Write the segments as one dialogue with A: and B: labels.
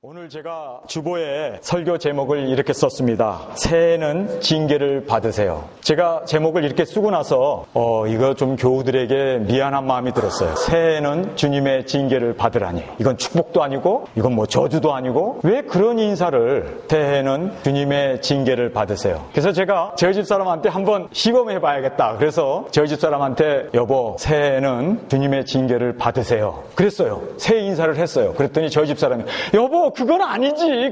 A: 오늘 제가 주보에 설교 제목을 이렇게 썼습니다. 새해는 징계를 받으세요. 제가 제목을 이렇게 쓰고 나서 이거 좀 교우들에게 미안한 마음이 들었어요. 새해는 주님의 징계를 받으라니. 이건 축복도 아니고 이건 뭐 저주도 아니고 왜 그런 인사를 새해는 주님의 징계를 받으세요. 그래서 제가 저희 집 사람한테 한번 시범해 봐야겠다. 그래서 저희 집 사람한테 여보 새해는 주님의 징계를 받으세요. 그랬어요. 새해 인사를 했어요. 그랬더니 저희 집 사람이 여보 그건 아니지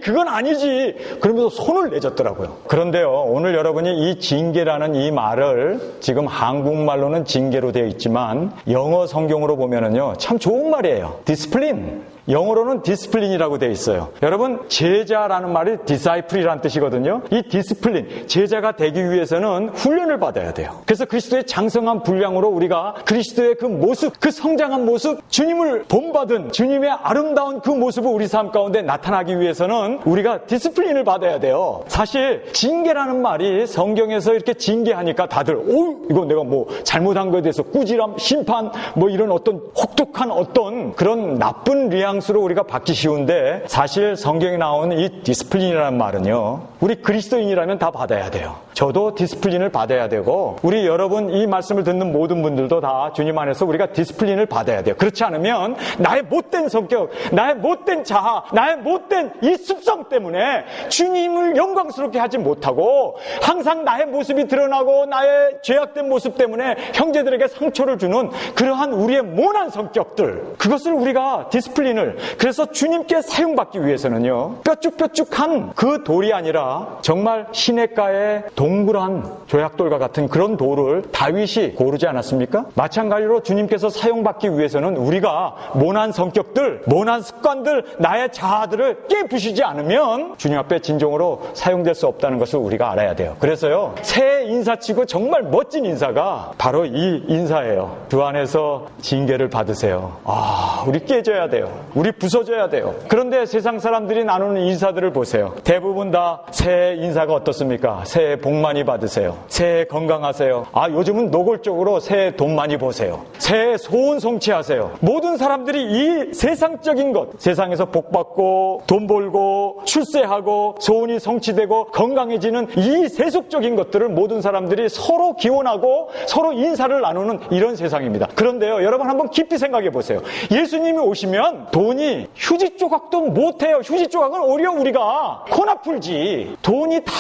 A: 그러면서 손을 내줬더라고요. 그런데요 오늘 여러분이 이 징계라는 이 말을 지금 한국말로는 징계로 되어 있지만 영어 성경으로 보면은요 참 좋은 말이에요. 디스플린. 영어로는 디스플린이라고 되어 있어요. 여러분 제자라는 말이 디사이플이라는 뜻이거든요. 이 디스플린, 제자가 되기 위해서는 훈련을 받아야 돼요. 그래서 그리스도의 장성한 분량으로 우리가 그리스도의 그 모습, 그 성장한 모습, 주님을 본받은 주님의 아름다운 그 모습을 우리 삶 가운데 나타나기 위해서는 우리가 디스플린을 받아야 돼요. 사실 징계라는 말이 성경에서 이렇게 징계하니까 다들 이거 내가 뭐 잘못한 거에 대해서 꾸지람, 심판 뭐 이런 어떤 혹독한 어떤 그런 나쁜 뉘앙스로 우리가 받기 쉬운데 사실 성경에 나온 이 디스플린이라는 말은요 우리 그리스도인이라면 다 받아야 돼요. 저도 디스플린을 받아야 되고 우리 여러분 이 말씀을 듣는 모든 분들도 다 주님 안에서 우리가 디스플린을 받아야 돼요. 그렇지 않으면 나의 못된 성격, 나의 못된 자아, 나의 못된 이 습성 때문에 주님을 영광스럽게 하지 못하고 항상 나의 모습이 드러나고 나의 죄악된 모습 때문에 형제들에게 상처를 주는 그러한 우리의 모난 성격들, 그것을 우리가 디스플린을, 그래서 주님께 사용받기 위해서는요 뾰족뾰족한 그 돌이 아니라 정말 시냇가의 동그란 조약돌과 같은 그런 돌을 다윗이 고르지 않았습니까? 마찬가지로 주님께서 사용받기 위해서는 우리가 모난 성격들, 모난 습관들, 나의 자아들을 깨부시지 않으면 주님 앞에 진정으로 사용될 수 없다는 것을 우리가 알아야 돼요. 그래서요 새해 인사치고 정말 멋진 인사가 바로 이 인사예요. 주 안에서 징계를 받으세요. 우리 깨져야 돼요. 우리 부서져야 돼요. 그런데 세상 사람들이 나누는 인사들을 보세요. 대부분 다 새해 인사가 어떻습니까? 새해 복 많이 받으세요. 새해 건강하세요. 요즘은 노골적으로 새해 돈 많이 버세요. 새해 소원 성취하세요. 모든 사람들이 이 세상적인 것, 세상에서 복 받고 돈 벌고 출세하고 소원이 성취되고 건강해지는 이 세속적인 것들을 모든 사람들이 서로 기원하고 서로 인사를 나누는 이런 세상입니다. 그런데요 여러분 한번 깊이 생각해 보세요. 예수님이 오시면 돈이 휴지 조각도 못해요. 휴지 조각은 오히려 우리가 코나 풀지. 돈이 다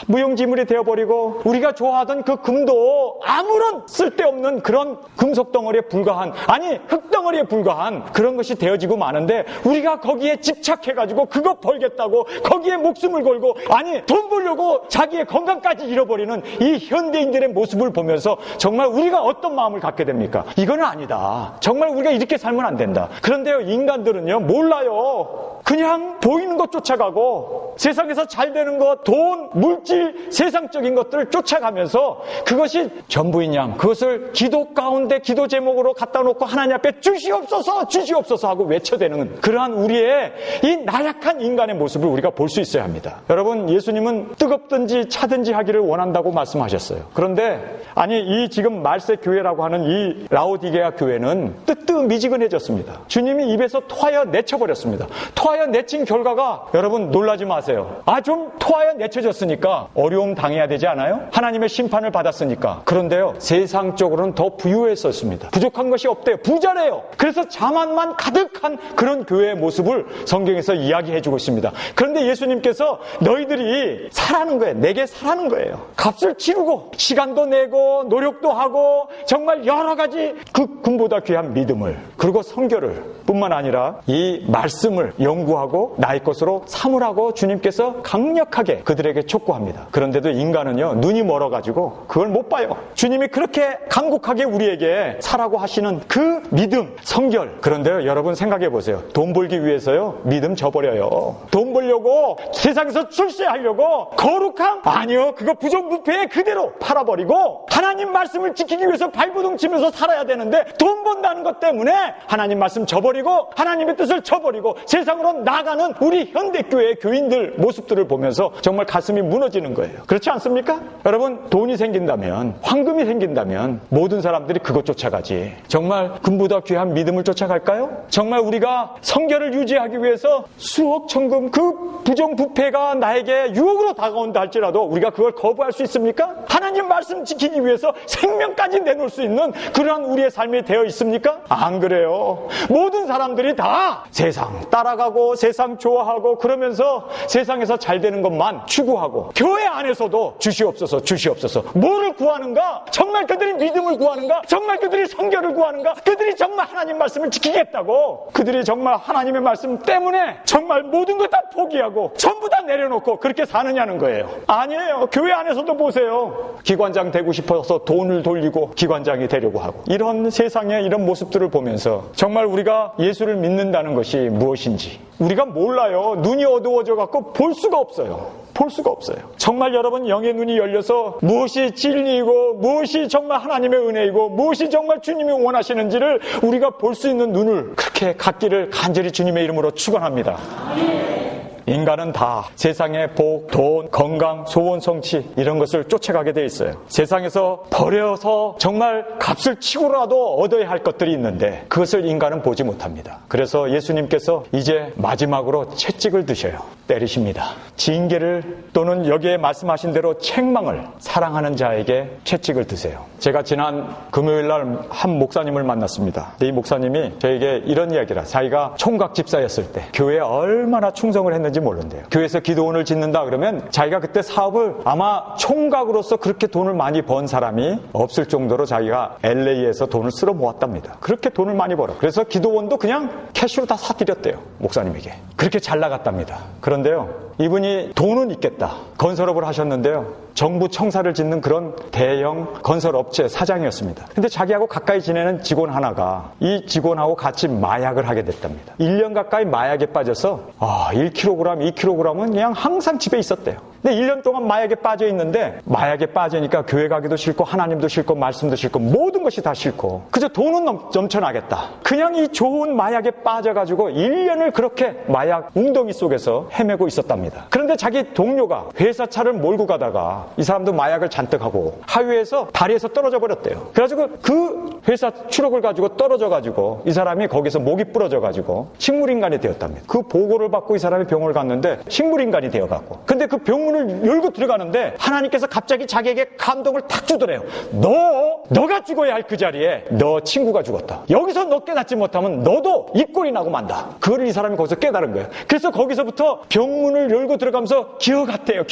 A: 무용지물이 되어버리고 우리가 좋아하던 그 금도 아무런 쓸데없는 그런 금속 덩어리에 불과한, 아니 흙덩어리에 불과한 그런 것이 되어지고 마는데 우리가 거기에 집착해가지고 그거 벌겠다고 거기에 목숨을 걸고, 아니 돈 벌려고 자기의 건강까지 잃어버리는 이 현대인들의 모습을 보면서 정말 우리가 어떤 마음을 갖게 됩니까? 이거는 아니다. 정말 우리가 이렇게 살면 안 된다. 그런데요 인간들은요 몰라요. 그냥 보이는 것 쫓아가고 세상에서 잘 되는 것, 돈, 물질, 세상적인 것들을 쫓아가면서 그것이 전부인 양 그것을 기도 가운데 기도 제목으로 갖다 놓고 하나님 앞에 주시옵소서 주시옵소서 하고 외쳐대는 그러한 우리의 이 나약한 인간의 모습을 우리가 볼 수 있어야 합니다. 여러분 예수님은 뜨겁든지 차든지 하기를 원한다고 말씀하셨어요. 그런데 아니 이 지금 말세 교회라고 하는 이 라오디게아 교회는 뜨뜻미지근해졌습니다. 주님이 입에서 토하여 내쳐버렸습니다. 토하여 내친 결과가 여러분 놀라지 마세요. 좀 토하여 내쳐졌으니까 어려움 당해야 되지 않아요? 하나님의 심판을 받았으니까. 그런데요 세상적으로는 더 부유했었습니다. 부족한 것이 없대요. 부자래요. 그래서 자만만 가득한 그런 교회의 모습을 성경에서 이야기해주고 있습니다. 그런데 예수님께서 너희들이 사라는 거예요. 내게 사라는 거예요. 값을 치르고 시간도 내고 노력도 하고 정말 여러 가지 그 금보다 귀한 믿음을, 그리고 성결을 뿐만 아니라 이 말씀을 연구하고 나의 것으로 삼으라고 주님께서 강력하게 그들에게 촉구합니다. 그런데도 인간은요 눈이 멀어가지고 그걸 못 봐요. 주님이 그렇게 간곡하게 우리에게 사라고 하시는 그 믿음, 성결. 그런데요 여러분 생각해 보세요. 돈 벌기 위해서요 믿음 저버려요. 돈 벌려고 세상에서 출세하려고 거룩함? 아니요, 그거 부정부패에 그대로 팔아버리고 하나님 말씀을 지키기 위해서 발버둥 치면서 살아야 되는데 돈 번다는 것 때문에 하나님 말씀 저버리고 하나님의 뜻을 저버리고 세상으로 점점 나가는 우리 현대교회 교인들 모습들을 보면서 정말 가슴이 무너지는 거예요. 그렇지 않습니까? 여러분, 돈이 생긴다면, 황금이 생긴다면 모든 사람들이 그것 쫓아가지. 정말 금보다 귀한 믿음을 쫓아갈까요? 정말 우리가 성결을 유지하기 위해서 수억 천금 그 부정부패가 나에게 유혹으로 다가온다 할지라도 우리가 그걸 거부할 수 있습니까? 하나님 말씀 지키기 위해서 생명까지 내놓을 수 있는 그러한 우리의 삶이 되어 있습니까? 안 그래요. 모든 사람들이 다 세상 따라가고 세상 좋아하고 그러면서 세상에서 잘 되는 것만 추구하고 교회 안에서도 주시옵소서 주시옵소서 뭐를 구하는가? 정말 그들이 믿음을 구하는가? 정말 그들이 성결을 구하는가? 그들이 정말 하나님 말씀을 지키겠다고 그들이 정말 하나님의 말씀 때문에 정말 모든 걸 다 포기하고 전부 다 내려놓고 그렇게 사느냐는 거예요. 아니에요. 교회 안에서도 보세요. 기관장 되고 싶어서 돈을 돌리고 기관장이 되려고 하고 이런 세상의 이런 모습들을 보면서 정말 우리가 예수를 믿는다는 것이 무엇인지 우리가 몰라요. 눈이 어두워져 갖고 볼 수가 없어요. 볼 수가 없어요. 정말 여러분 영의 눈이 열려서 무엇이 진리이고 무엇이 정말 하나님의 은혜이고 무엇이 정말 주님이 원하시는지를 우리가 볼 수 있는 눈을 그렇게 갖기를 간절히 주님의 이름으로 축원합니다. 인간은 다 세상의 복, 돈, 건강, 소원, 성취 이런 것을 쫓아가게 돼 있어요. 세상에서 버려서 정말 값을 치고라도 얻어야 할 것들이 있는데 그것을 인간은 보지 못합니다. 그래서 예수님께서 이제 마지막으로 채찍을 드셔요. 때리십니다. 징계를 또는 여기에 말씀하신 대로 책망을 사랑하는 자에게 채찍을 드세요. 제가 지난 금요일 날 한 목사님을 만났습니다. 이 목사님이 저에게 이런 이야기를 자기가 총각 집사였을 때 교회에 얼마나 충성을 했는지 모른대요. 교회에서 기도원을 짓는다 그러면 자기가 그때 사업을 아마 총각으로서 그렇게 돈을 많이 번 사람이 없을 정도로 자기가 LA에서 돈을 쓸어 모았답니다. 그렇게 돈을 많이 벌어. 그래서 기도원도 그냥 캐시로 다 사드렸대요. 목사님에게. 그렇게 잘 나갔답니다. 그런데요. 이분이 돈은 있겠다. 건설업을 하셨는데요. 정부 청사를 짓는 그런 대형 건설업체 사장이었습니다. 근데 자기하고 가까이 지내는 직원 하나가 이 직원하고 같이 마약을 하게 됐답니다. 1년 가까이 마약에 빠져서 1kg, 2kg은 그냥 항상 집에 있었대요. 근데 1년 동안 마약에 빠져 있는데 마약에 빠지니까 교회 가기도 싫고 하나님도 싫고 말씀도 싫고 모든 것이 다 싫고 그저 돈은 넘쳐나겠다. 그냥 이 좋은 마약에 빠져가지고 1년을 그렇게 마약 웅덩이 속에서 헤매고 있었답니다. 그런데 자기 동료가 회사 차를 몰고 가다가 이 사람도 마약을 잔뜩 하고 하위에서 다리에서 떨어져 버렸대요. 그래가지고 그 회사 추록을 가지고 떨어져가지고 이 사람이 거기서 목이 부러져가지고 식물인간이 되었답니다. 그 보고를 받고 이 사람이 병원을 갔는데 식물인간이 되어갖고 근데 그 병문을 열고 들어가는데 하나님께서 갑자기 자기에게 감동을 탁 주더래요. 너가 죽어야 할 그 자리에 너 친구가 죽었다. 여기서 너 깨닫지 못하면 너도 이 꼴이 나고 만다. 그걸 이 사람이 거기서 깨달은 거예요. 그래서 거기서부터 병문을 열고 들어가면서 기어갔대요.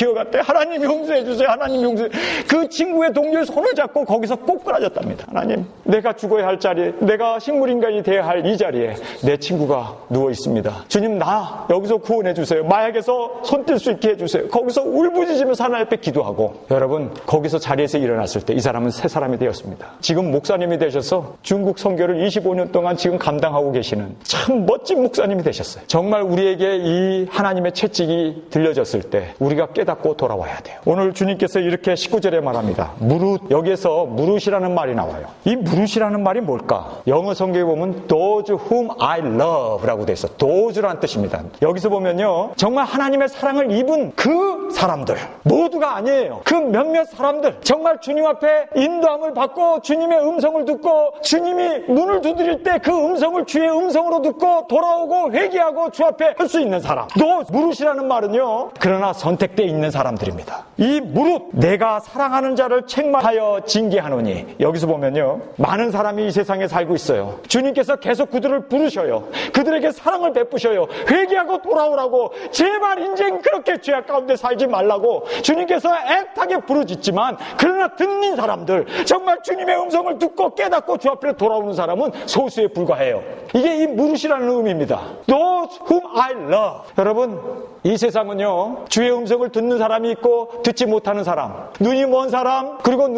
A: 하나님 용서해 주세요. 하나님 용서해. 그 친구의 동료의 손을 잡고 거기서 꼬꾸라졌답니다. 하나님, 내가 죽어야 할 자리에, 내가 식물인간이 되어야 할 이 자리에 내 친구가 누워 있습니다. 주님, 나 여기서 구원해 주세요. 마약에서 손 뗄 수 있게 해주세요. 거기서 울부짖으면서 하나님 앞에 기도하고 여러분, 거기서 자리에서 일어났을 때 이 사람은 새 사람이 되었습니다. 지금 목사님이 되셔서 중국 선교를 25년 동안 지금 감당하고 계시는 참 멋진 목사님이 되셨어요. 정말 우리에게 이 하나님의 채찍이 들려졌을 때 우리가 깨닫고 돌아와야 돼요. 오늘 주님께서 이렇게 19절에 말합니다. 무릇, 여기에서 무릇이라는 말이 나와요. 이 무릇이라는 말이 뭘까? 영어 성경에 보면 those whom I love 라고 돼 있어. those라는 뜻입니다. 여기서 보면요, 정말 하나님의 사랑을 입은 그 사람들 모두가 아니에요. 그 몇몇 사람들 정말 주님 앞에 인도함을 받고 주님의 음성을 듣고 주님이 문을 두드릴 때 그 음성을 주의 음성으로 듣고 돌아오고 회개하고 주 앞에 할 수 있는 사람. 또 무릇이라는 말은요, 그러나 선택되어 있는 사람들입니다. 이 무릇, 내가 사랑하는 자를 책망하여 징계하노니, 여기서 보면요, 많은 사람이 이 세상에 살고 있어요. 주님께서 계속 그들을 부르셔요. 그들에게 사랑을 베푸셔요. 회개하고 돌아오라고, 제발 인생 그렇게 죄악 가운데 살지 말라고 주님께서 애타게 부르짖지만, 그러나 듣는 사람들, 정말 주님의 음성을 듣고 깨닫고 주 앞에 돌아오는 사람은 소수에 불과해요. 이게 이 무릇이라는 의미입니다. Those whom I love. 여러분, 이 세상은요, 주의 음성을 듣는 사람이 있고 듣지 못하는 사람, 눈이 먼 사람, 그리고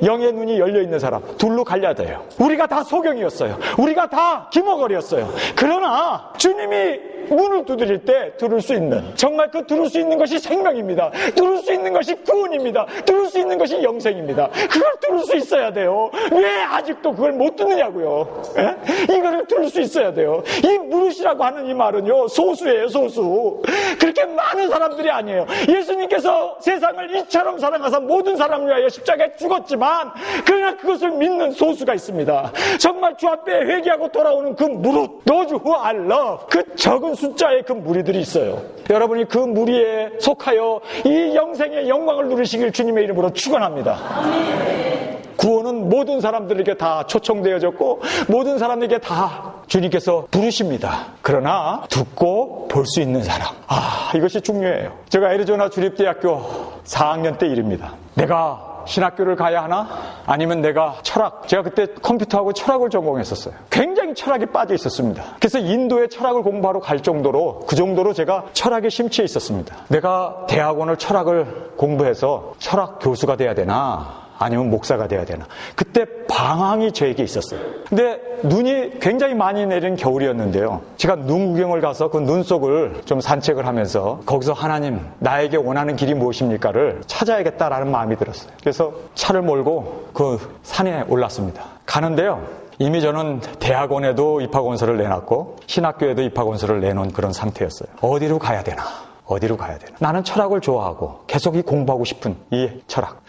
A: 영의 눈이 열려있는 사람, 둘로 갈려져요. 우리가 다 소경이었어요. 우리가 다 기머거리였어요. 그러나 주님이 문을 두드릴 때 들을 수 있는, 정말 그 들을 수 있는 것이 생명입니다. 생명입니다. 뚫을 수 있는 것이 구원입니다. 뚫을 수 있는 것이 영생입니다. 그걸 뚫을 수 있어야 돼요. 왜 아직도 그걸 못 뚫느냐고요. 예? 이거를 뚫을 수 있어야 돼요. 이 무릇이라고 하는 이 말은요, 소수예요, 소수. 그렇게 많은 사람들이 아니에요. 예수님께서 세상을 이처럼 사랑하사 모든 사람을 위하여 십자가에 죽었지만, 그러나 그것을 믿는 소수가 있습니다. 정말 주 앞에 회개하고 돌아오는 그 무릇, those who I love, 그 적은 숫자의 그 무리들이 있어요. 여러분이 그 무리에 속하여 이 영생의 영광을 누리시길 주님의 이름으로 축원합니다. 구원은 모든 사람들에게 다 초청되어졌고 모든 사람에게 다 주님께서 부르십니다. 그러나 듣고 볼 수 있는 사람, 이것이 중요해요. 제가 애리조나 주립대학교 4학년 때 일입니다. 내가 신학교를 가야 하나? 아니면 내가 철학, 제가 그때 컴퓨터하고 철학을 전공했었어요. 굉장히 철학에 빠져 있었습니다. 그래서 인도에 철학을 공부하러 갈 정도로, 그 정도로 제가 철학에 심취해 있었습니다. 내가 대학원을 철학을 공부해서 철학 교수가 돼야 되나? 아니면 목사가 돼야 되나? 그때 방황이 저에게 있었어요. 근데 눈이 굉장히 많이 내린 겨울이었는데요. 제가 눈 구경을 가서 그 눈 속을 좀 산책을 하면서 거기서 하나님, 나에게 원하는 길이 무엇입니까를 찾아야겠다라는 마음이 들었어요. 그래서 차를 몰고 그 산에 올랐습니다. 가는데요. 이미 저는 대학원에도 입학원서를 내놨고 신학교에도 입학원서를 내놓은 그런 상태였어요. 어디로 가야 되나? 어디로 가야 되나? 나는 철학을 좋아하고 계속 이 공부하고 싶은 이 철학.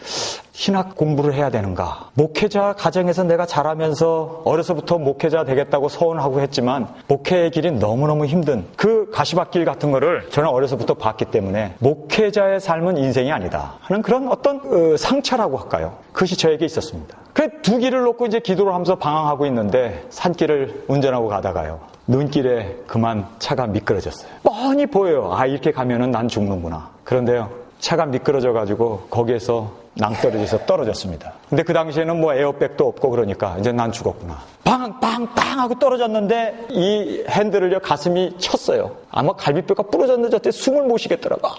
A: 신학 공부를 해야 되는가? 목회자 가정에서 내가 자라면서 어려서부터 목회자 되겠다고 소원하고 했지만 목회의 길이 너무너무 힘든 그 가시밭길 같은 거를 저는 어려서부터 봤기 때문에 목회자의 삶은 인생이 아니다 하는 그런 어떤 상처라고 할까요? 그것이 저에게 있었습니다. 그 두 길을 놓고 이제 기도를 하면서 방황하고 있는데 산길을 운전하고 가다가요. 눈길에 그만 차가 미끄러졌어요. 뻔히 보여요. 이렇게 가면은 난 죽는구나. 그런데요. 차가 미끄러져가지고 거기에서 낭떠러져서 떨어졌습니다. 근데 그 당시에는 뭐 에어백도 없고 그러니까 이제 난 죽었구나. 빵빵빵 하고 떨어졌는데 이 핸들을요 가슴이 쳤어요. 아마 갈비뼈가 부러졌는데 저때 숨을 못 쉬겠더라고.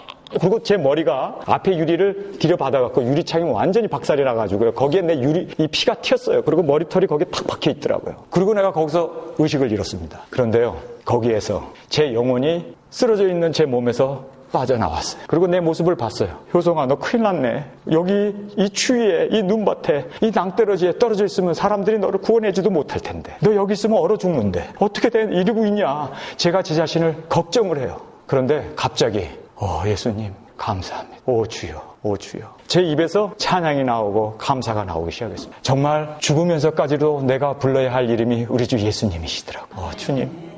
A: 그리고 제 머리가 앞에 유리를 들여받아갖고 유리창이 완전히 박살이 나가지고요. 거기에 내 이 피가 튀었어요. 그리고 머리털이 거기에 탁 박혀 있더라고요. 그리고 내가 거기서 의식을 잃었습니다. 그런데요, 거기에서 제 영혼이 쓰러져 있는 제 몸에서 빠져나왔어요. 그리고 내 모습을 봤어요. 효성아, 너 큰일 났네. 여기 이 추위에, 이 눈밭에, 이 낭떠러지에 떨어져 있으면 사람들이 너를 구원해주도 못할 텐데. 너 여기 있으면 얼어 죽는데. 어떻게 이러고 있냐. 제가 제 자신을 걱정을 해요. 그런데 갑자기 예수님 감사합니다. 오 주여, 오 주여. 제 입에서 찬양이 나오고 감사가 나오기 시작했습니다. 정말 죽으면서까지도 내가 불러야 할 이름이 우리 주 예수님이시더라고요. 주님.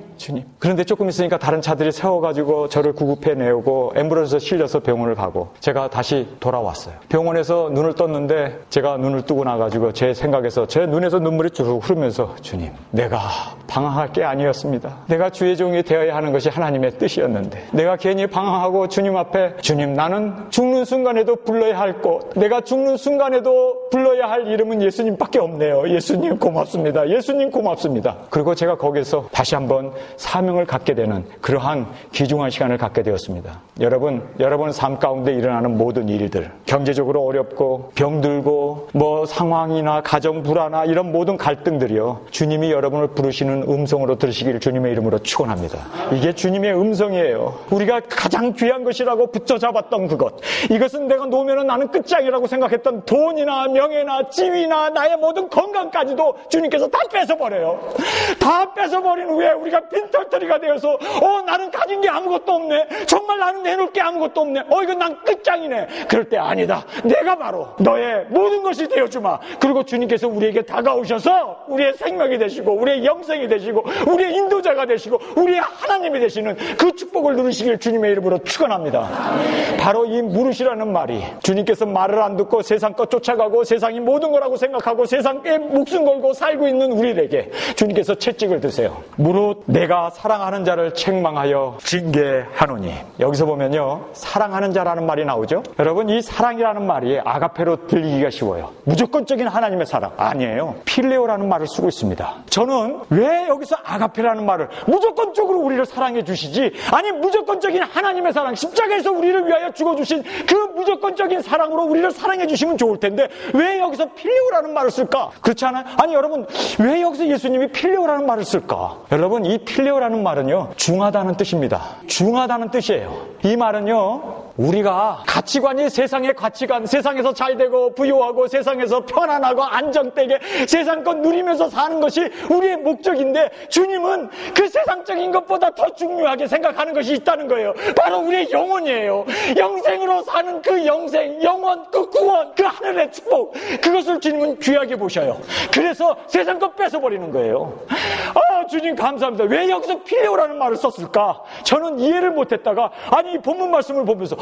A: 그런데 조금 있으니까 다른 차들이 세워가지고 저를 구급해 내오고 앰뷸런스에 실려서 병원을 가고 제가 다시 돌아왔어요. 병원에서 눈을 떴는데 제가 눈을 뜨고 나가지고 제 생각에서 제 눈에서 눈물이 쭉 흐르면서 주님, 내가 방황할 게 아니었습니다. 내가 주의 종이 되어야 하는 것이 하나님의 뜻이었는데 내가 괜히 방황하고 주님 앞에 주님, 나는 죽는 순간에도 불러야 할 곳, 내가 죽는 순간에도 불러야 할 이름은 예수님밖에 없네요. 예수님 고맙습니다. 예수님 고맙습니다. 그리고 제가 거기서 다시 한번 사명을 갖게 되는 그러한 귀중한 시간을 갖게 되었습니다. 여러분 삶 가운데 일어나는 모든 일들, 경제적으로 어렵고 병들고 뭐 상황이나 가정 불화나 이런 모든 갈등들이요, 주님이 여러분을 부르시는 음성으로 들으시기를 주님의 이름으로 축원합니다. 이게 주님의 음성이에요. 우리가 가장 귀한 것이라고 붙여잡았던 그것, 이것은 내가 놓으면 나는 끝장이라고 생각했던 돈이나 명예나 지위나 나의 모든 건강까지도 주님께서 다 뺏어버려요. 다 뺏어버린 후에 우리가 빈털터리가 되어서 나는 가진 게 아무것도 없네. 정말 나는 내놓을 게 아무것도 없네. 이건 난 끝장이네. 그럴 때 아니다. 내가 바로 너의 모든 것이 되어주마. 그리고 주님께서 우리에게 다가오셔서 우리의 생명이 되시고 우리의 영생이 되시고 우리의 인도자가 되시고 우리의 하나님이 되시는 그 축복을 누리시길 주님의 이름으로 축원합니다. 바로 이 무릇이라는 말이, 주님께서 말을 안 듣고 세상 것 쫓아가고 세상이 모든 거라고 생각하고 세상에 목숨 걸고 살고 있는 우리에게 주님께서 채찍을 드세요. 무릇 내가 사랑하는 자를 책망하여 징계하노니. 여기서 보면요, 사랑하는 자라는 말이 나오죠. 여러분, 이 사랑이라는 말이 아가페로 들리기가 쉬워요. 무조건적인 하나님의 사랑 아니에요. 필레오라는 말을 쓰고 있습니다. 저는 왜 여기서 아가페라는 말을, 무조건적으로 우리를 사랑해 주시지, 아니 무조건적인 하나님의 사랑, 십자가에서 우리를 위하여 죽어주신 그 무조건적인 사랑으로 우리를 사랑해 주시면 좋을 텐데 왜 여기서 필레오라는 말을 쓸까? 그렇지 않아요? 아니 여러분, 왜 여기서 예수님이 필레오라는 말을 쓸까? 여러분, 이 필레오라는 말은요, 중하다는 뜻입니다. 중하다는 뜻이에요. 이 말은요, 우리가 가치관이 세상의 가치관, 세상에서 잘되고 부유하고 세상에서 편안하고 안정되게 세상껏 누리면서 사는 것이 우리의 목적인데 주님은 그 세상적인 것보다 더 중요하게 생각하는 것이 있다는 거예요. 바로 우리의 영혼이에요. 영생으로 사는 그 영생, 영원, 그 구원, 그 하늘의 축복, 그것을 주님은 귀하게 보셔요. 그래서 세상 것 뺏어버리는 거예요. 주님 감사합니다. 왜 여기서 필요라는 말을 썼을까? 저는 이해를 못했다가 아니 본문 말씀을 보면서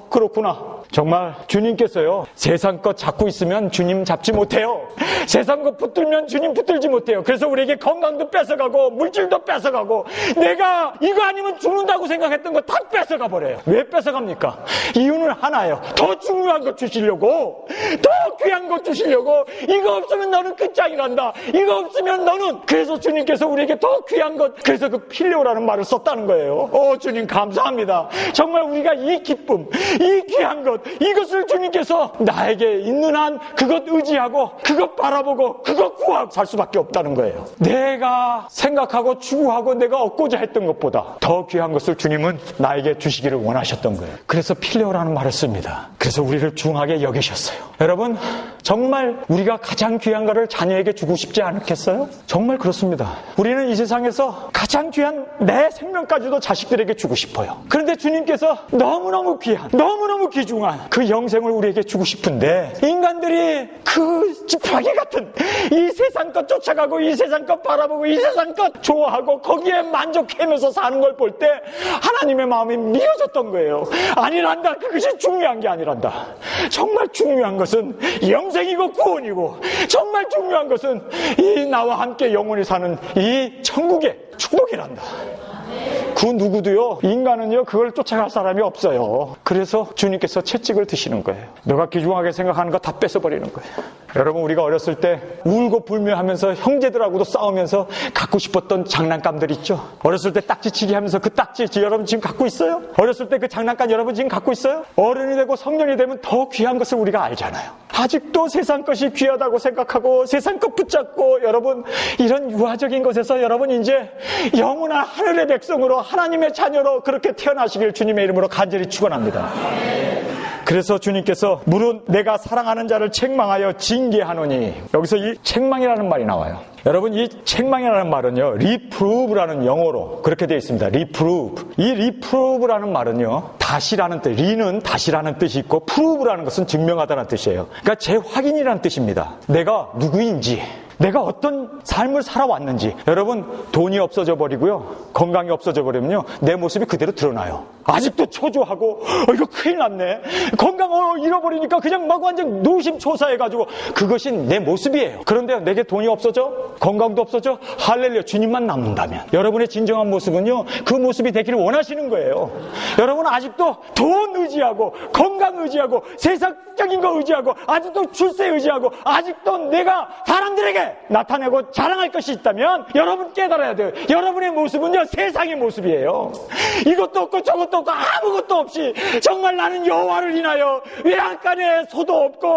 A: 그렇구나. 정말 주님께서요, 세상 것 잡고 있으면 주님 잡지 못해요. 세상 것 붙들면 주님 붙들지 못해요. 그래서 우리에게 건강도 뺏어가고 물질도 뺏어가고 내가 이거 아니면 죽는다고 생각했던 거 다 뺏어가 버려요. 왜 뺏어갑니까? 이유는 하나예요. 더 중요한 것 주시려고, 더 귀한 것 주시려고. 이거 없으면 너는 끝장이란다. 이거 없으면 너는. 그래서 주님께서 우리에게 더 귀한 것, 그래서 그 필요라는 말을 썼다는 거예요. 주님 감사합니다. 정말 우리가 이 기쁨, 이 귀한 것, 이것을 주님께서 나에게 있는 한 그것 의지하고 그것 바라보고 그것 구하고 살 수밖에 없다는 거예요. 내가 생각하고 추구하고 내가 얻고자 했던 것보다 더 귀한 것을 주님은 나에게 주시기를 원하셨던 거예요. 그래서 필요라는 말을 씁니다. 그래서 우리를 중하게 여기셨어요. 여러분, 정말 우리가 가장 귀한 것을 자녀에게 주고 싶지 않겠어요? 정말 그렇습니다. 우리는 이 세상에서 가장 귀한 내 생명까지도 자식들에게 주고 싶어요. 그런데 주님께서 너무너무 귀한, 너무너무 귀중한 그 영생을 우리에게 주고 싶은데 인간들이 그 지푸라기 같은 이 세상 것 쫓아가고 이 세상 것 바라보고 이 세상 것 좋아하고 거기에 만족하면서 사는 걸 볼 때 하나님의 마음이 미어졌던 거예요. 아니란다. 그것이 중요한 게 아니란다. 정말 중요한 것은 영생이고 구원이고 정말 중요한 것은 이 나와 함께 영원히 사는 이 천국의 축복이란다. 그 누구도요, 인간은요, 그걸 쫓아갈 사람이 없어요. 그래서 주님께서 채찍을 드시는 거예요. 너가 귀중하게 생각하는 거 다 뺏어버리는 거예요. 여러분, 우리가 어렸을 때 울고 불면하면서 형제들하고도 싸우면서 갖고 싶었던 장난감들 있죠? 어렸을 때 딱지치기 하면서 그 딱지 여러분 지금 갖고 있어요? 어렸을 때 그 장난감 여러분 지금 갖고 있어요? 어른이 되고 성년이 되면 더 귀한 것을 우리가 알잖아요. 아직도 세상 것이 귀하다고 생각하고 세상 것 붙잡고 여러분 이런 유아적인 것에서 여러분 이제 영원한 하늘의 백성으로 하나님의 자녀로 그렇게 태어나시길 주님의 이름으로 간절히 축원합니다. 그래서 주님께서 무릇 내가 사랑하는 자를 책망하여 징계하노니, 여기서 이 책망이라는 말이 나와요. 여러분, 이 책망이라는 말은요, reprove라는 영어로 그렇게 되어 있습니다. reprove. 이 reprove라는 말은요, 다시라는 뜻, 리는 다시라는 뜻이 있고 prove라는 것은 증명하다는 뜻이에요. 그러니까 재확인이라는 뜻입니다. 내가 누구인지, 내가 어떤 삶을 살아왔는지. 여러분, 돈이 없어져 버리고요, 건강이 없어져 버리면요, 내 모습이 그대로 드러나요. 아직도 초조하고 이거 큰일 났네. 건강 잃어버리니까 그냥 막 완전 노심초사해가지고 그것이 내 모습이에요. 그런데 내게 돈이 없어져, 건강도 없어져, 할렐루야, 주님만 남는다면 여러분의 진정한 모습은요, 그 모습이 되기를 원하시는 거예요. 여러분, 아직도 돈 의지하고 건강 의지하고 세상적인 거 의지하고 아직도 출세 의지하고 아직도 내가 사람들에게 나타내고 자랑할 것이 있다면 여러분 깨달아야 돼요. 여러분의 모습은요, 세상의 모습이에요. 이것도 없고 저것도 없고 아무것도 없이 정말 나는 여호와를 인하여 외양간에 소도 없고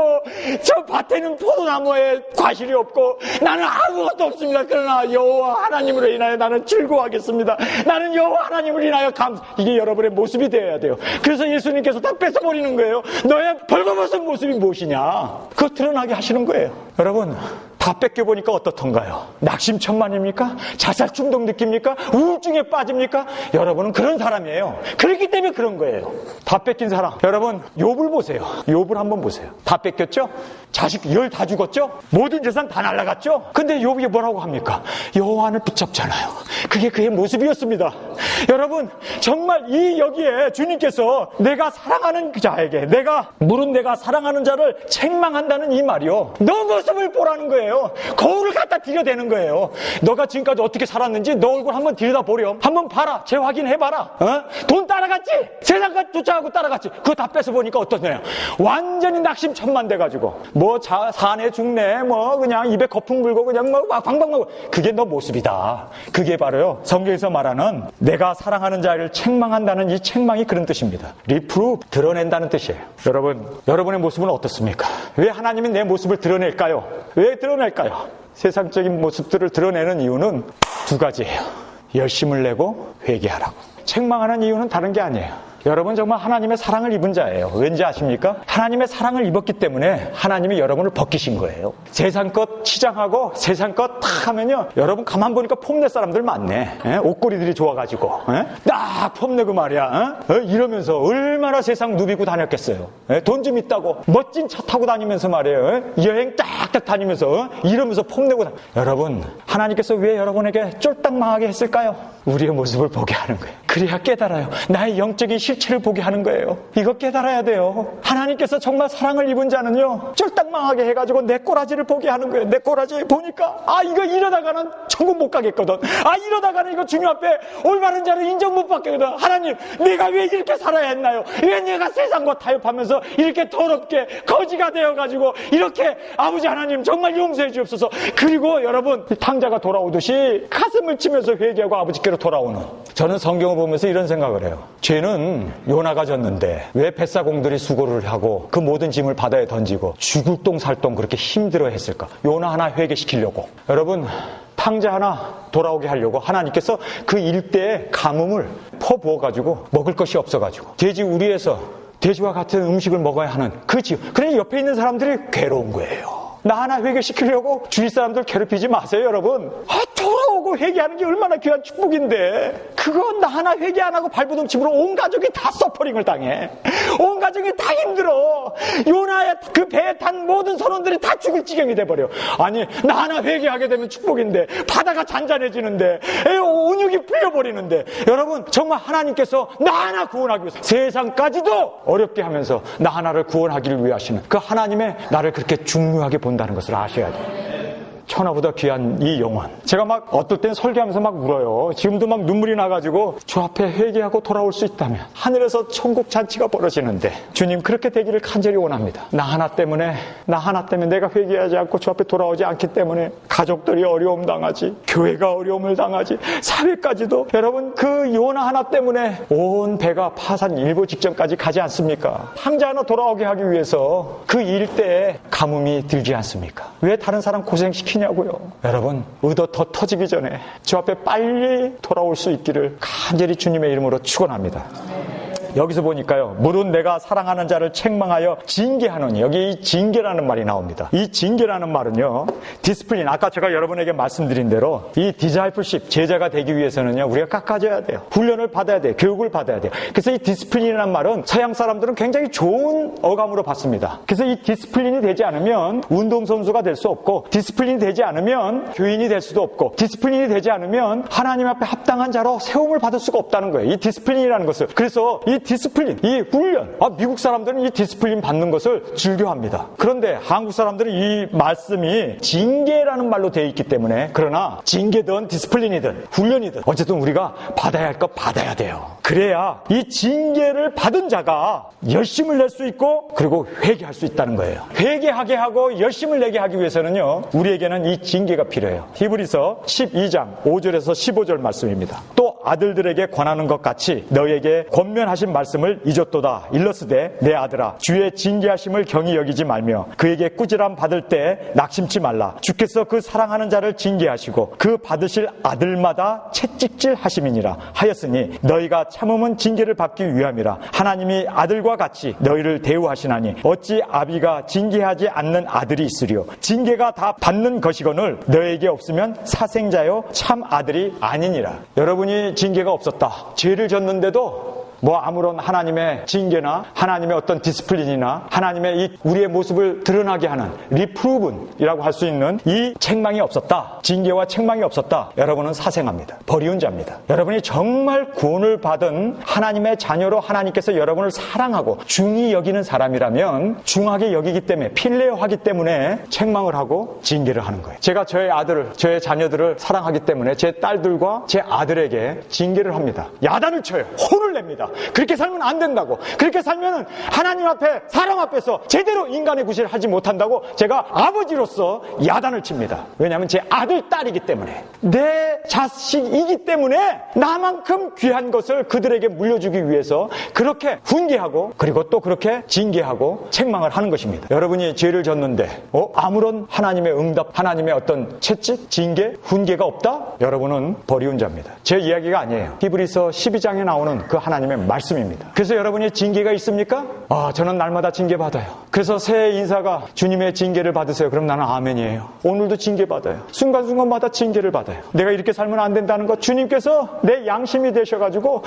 A: 저 밭에는 포도나무에 과실이 없고 나는 아무것도 없습니다. 그러나 여호와 하나님으로 인하여 나는 즐거워하겠습니다. 나는 여호와 하나님을 인하여 이게 여러분의 모습이 되어야 돼요. 그래서 예수님께서 다 뺏어버리는 거예요. 너의 벌거벗은 모습이 무엇이냐, 그거 드러나게 하시는 거예요. 여러분, 다 뺏겨보니까 어떻던가요? 낙심천만입니까? 자살 충동 느낍니까? 우울증에 빠집니까? 여러분은 그런 사람이에요. 그렇기 때문에 그런 거예요. 다 뺏긴 사람. 여러분, 욥을 보세요. 욥을 한번 보세요. 다 뺏겼죠? 자식 열 다 죽었죠? 모든 재산 다 날아갔죠? 근데 욥이 뭐라고 합니까? 여호와를 붙잡잖아요. 그게 그의 모습이었습니다. 여러분, 정말 여기에 주님께서 내가 사랑하는 자에게, 무릇 내가 사랑하는 자를 책망한다는 이 말이요, 너 모습을 보라는 거예요. 거울을 갖다 들여대는 거예요. 너가 지금까지 어떻게 살았는지 너 얼굴 한번 들여다보렴. 한번 봐라. 재확인해봐라. 돈 따라갔지? 세상까지 쫓아가고 따라갔지? 그거 다 뺏어보니까 어떠냐? 완전히 낙심천만 돼가지고 사내 죽네, 그냥 입에 거품 불고 그냥 방방방. 그게 너 모습이다. 그게 바로요, 성경에서 말하는 내가 사랑하는 자를 책망한다는 이 책망이 그런 뜻입니다. reprove, 드러낸다는 뜻이에요. 여러분의 모습은 어떻습니까? 왜 하나님이 내 모습을 드러낼까요? 왜 드러낼까요? 세상적인 모습들을 드러내는 이유는 두 가지예요. 열심을 내고 회개하라고. 책망하는 이유는 다른 게 아니에요. 여러분 정말 하나님의 사랑을 입은 자예요. 왠지 아십니까? 하나님의 사랑을 입었기 때문에 하나님이 여러분을 벗기신 거예요. 세상 것 치장하고 세상 것 탁 하면요, 여러분 가만 보니까 폼낼 사람들 많네. 옷걸이들이 좋아가지고 딱 폼내고 말이야. 이러면서 얼마나 세상 누비고 다녔겠어요. 돈 좀 있다고 멋진 차 타고 다니면서 말이에요. 여행 딱딱 다니면서 이러면서 폼내고 여러분, 하나님께서 왜 여러분에게 쫄딱 망하게 했을까요? 우리의 모습을 보게 하는 거예요. 그래야 깨달아요. 나의 영적인 실체를 보게 하는 거예요. 이거 깨달아야 돼요. 하나님께서 정말 사랑을 입은 자는요, 쫄딱 망하게 해가지고 내 꼬라지를 보게 하는 거예요. 내 꼬라지 보니까 이거 이러다가는 천국 못 가겠거든. 이러다가는 이거 주님 앞에 올바른 자를 인정 못 받겠거든. 하나님, 내가 왜 이렇게 살아야 했나요? 왜 내가 세상과 타협하면서 이렇게 더럽게 거지가 되어가지고 이렇게, 아버지 하나님 정말 용서해 주옵소서. 그리고 여러분, 탕자가 돌아오듯이 가슴을 치면서 회개하고 아버지께로 돌아오는, 저는 성경을 보면서 이런 생각을 해요. 죄는 요나가 졌는데 왜 뱃사공들이 수고를 하고 그 모든 짐을 바다에 던지고 죽을 똥살똥 그렇게 힘들어 했을까? 요나 하나 회개시키려고. 여러분, 탕자 하나 돌아오게 하려고 하나님께서 그 일대에 가뭄을 퍼부어가지고 먹을 것이 없어가지고 돼지 우리에서 돼지와 같은 음식을 먹어야 하는 그 지역. 그러니 옆에 있는 사람들이 괴로운 거예요. 나 하나 회개시키려고 주위 사람들 괴롭히지 마세요, 여러분. 돌아오고 회개하는 게 얼마나 귀한 축복인데, 그거 나 하나 회개 안 하고 발버둥침으로 온 가족이 다 서퍼링을 당해. 온 가족이 다 힘들어. 요나의 그 배에 탄 모든 선원들이 다 죽을 지경이 돼버려. 아니, 나 하나 회개하게 되면 축복인데, 바다가 잔잔해지는데, 온육이 풀려버리는데, 여러분, 정말 하나님께서 나 하나 구원하기 위해서 세상까지도 어렵게 하면서 나 하나를 구원하기를 위해 하시는 그 하나님의 나를 그렇게 중요하게 본다는 것을 아셔야 돼요. 천하보다 귀한 이 영혼. 제가 막 어떨 땐 설교하면서 막 울어요. 지금도 막 눈물이 나가지고 주 앞에 회개하고 돌아올 수 있다면 하늘에서 천국 잔치가 벌어지는데, 주님 그렇게 되기를 간절히 원합니다. 나 하나 때문에 내가 회개하지 않고 주 앞에 돌아오지 않기 때문에 가족들이 어려움 당하지, 교회가 어려움을 당하지, 사회까지도. 여러분, 그 요나 하나 때문에 온 배가 파산 일보 직전까지 가지 않습니까? 탕자 하나 돌아오게 하기 위해서 그 일대에 가뭄이 들지 않습니까? 왜 다른 사람 고생시키냐고요. 여러분, 의도 더 터지기 전에 주 앞에 빨리 돌아올 수 있기를 간절히 주님의 이름으로 축원합니다. 여기서 보니까요, 물은 내가 사랑하는 자를 책망하여 징계하노니, 여기 이 징계라는 말이 나옵니다. 이 징계라는 말은요, 디스플린, 아까 제가 여러분에게 말씀드린 대로 이 디자이플십, 제자가 되기 위해서는요, 우리가 깎아줘야 돼요. 훈련을 받아야 돼요. 교육을 받아야 돼요. 그래서 이 디스플린이라는 말은 서양 사람들은 굉장히 좋은 어감으로 받습니다. 그래서 이 디스플린이 되지 않으면 운동선수가 될 수 없고, 디스플린이 되지 않으면 교인이 될 수도 없고, 디스플린이 되지 않으면 하나님 앞에 합당한 자로 세움을 받을 수가 없다는 거예요. 이 디스플린이라는 것을. 그래서 이 디스플린, 이 훈련, 미국 사람들은 이 디스플린 받는 것을 즐겨합니다. 그런데 한국 사람들은 이 말씀이 징계라는 말로 되어 있기 때문에, 그러나 징계든 디스플린이든 훈련이든 어쨌든 우리가 받아야 할 것 받아야 돼요. 그래야 이 징계를 받은 자가 열심을 낼 수 있고, 그리고 회개할 수 있다는 거예요. 회개하게 하고 열심을 내게 하기 위해서는요, 우리에게는 이 징계가 필요해요. 히브리서 12장 5절에서 15절 말씀입니다. 또 아들들에게 권하는 것 같이 너에게 권면하신 말씀을 잊었도다. 일러스되 내 아들아, 주의 징계하심을 경히 여기지 말며 그에게 꾸지람 받을 때 낙심치 말라. 주께서 그 사랑하는 자를 징계하시고 그 받으실 아들마다 채찍질 하심이니라 하였으니 너희가 참음은 징계를 받기 위함이라. 하나님이 아들과 같이 너희를 대우하시나니 어찌 아비가 징계하지 않는 아들이 있으리요. 징계가 다 받는 것이거늘 너에게 없으면 사생자요 참 아들이 아니니라. 여러분이 징계가 없었다, 죄를 졌는데도 아무런 하나님의 징계나 하나님의 어떤 디스플린이나 하나님의 이 우리의 모습을 드러나게 하는 리프루븐이라고 할 수 있는 이 책망이 없었다, 징계와 책망이 없었다, 여러분은 사생합니다. 버리운 자입니다. 여러분이 정말 구원을 받은 하나님의 자녀로 하나님께서 여러분을 사랑하고 중히 여기는 사람이라면, 중하게 여기기 때문에, 필레어하기 때문에 책망을 하고 징계를 하는 거예요. 제가 저의 아들을, 저의 자녀들을 사랑하기 때문에 제 딸들과 제 아들에게 징계를 합니다. 야단을 쳐요. 혼을 냅니다. 그렇게 살면 안 된다고. 그렇게 살면 하나님 앞에, 사람 앞에서 제대로 인간의 구실을 하지 못한다고 제가 아버지로서 야단을 칩니다. 왜냐하면 제 아들, 딸이기 때문에, 내 자식이기 때문에 나만큼 귀한 것을 그들에게 물려주기 위해서 그렇게 훈계하고, 그리고 또 그렇게 징계하고 책망을 하는 것입니다. 여러분이 죄를 졌는데 아무런 하나님의 응답, 하나님의 어떤 채찍, 징계, 훈계가 없다? 여러분은 버리운 자입니다. 제 이야기가 아니에요. 히브리서 12장에 나오는 그 하나님의 말씀입니다. 그래서 여러분이 징계가 있습니까? 저는 날마다 징계받아요. 그래서 새해 인사가 주님의 징계를 받으세요. 그럼 나는 아멘이에요. 오늘도 징계받아요. 순간순간마다 징계를 받아요. 내가 이렇게 살면 안 된다는 것, 주님께서 내 양심이 되셔가지고